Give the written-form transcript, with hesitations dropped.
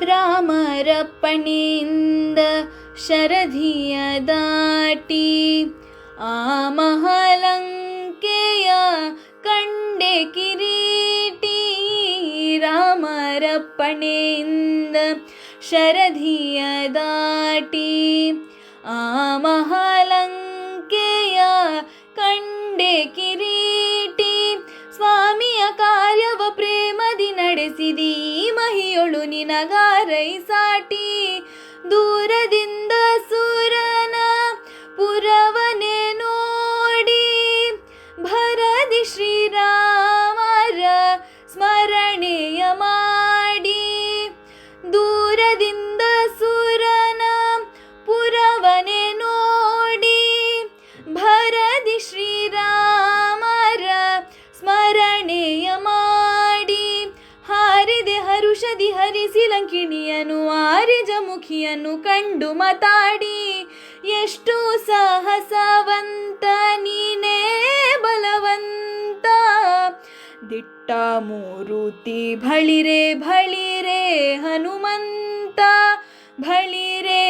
ರಾಮರಪ್ಪಣೆಯಿಂದ ಶರಧಿಯ ದಾಟಿ ಆ ಮಹಾಲಂಕೆಯ ಕಂಡೆ ಕಿರೀಟಿ. ರಾಮರಪ್ಪಣೆಯಿಂದ ಶರಧಿಯ ದಾಟಿ ಆ ಮಹಾಲಂಕೆಯ ಕಂಡೆ ಕಿರೀಟಿ. ಸ್ವಾಮಿಯ ಕಾರ್ಯವ ಪ್ರೇಮದಿ ನಡೆಸಿದಿ ಮಹಿಯೊಳು ನಿನಗಾರೈ ಸಾಟಿ. ದೂರದಿಂದ ಸುರನ ಪುರವನೆ ನೋಡಿ ಭರದಿ ಶ್ರೀರಾಮರ ಸ್ಮರಣೆಯ ಮಾಡಿ. ದೂರದಿಂದ ಸುರನ ಪುರವನೆ ನೋಡಿ ಭರದಿ ಶ್ರೀರಾಮರ ಸ್ಮರಣೆಯ ಮಾಡಿ. ಹಾರಿದೆ ಹರುಷದಿ ಹರಿಸಿ ಲಂಕಿಣಿಯನು ಆರಿಜಮುಖಿಯನ್ನು ಕಂಡು ಮಾತಾಡಿ. ಎಷ್ಟು ಸಾಹಸವಂತ ನೀನೇ ಬಲವಂತ, ದಿಟ್ಟ ಮೂರುತಿ ಭಳಿರೆ ಭಳಿರೆ ಹನುಮಂತ, ಭಳಿರೆ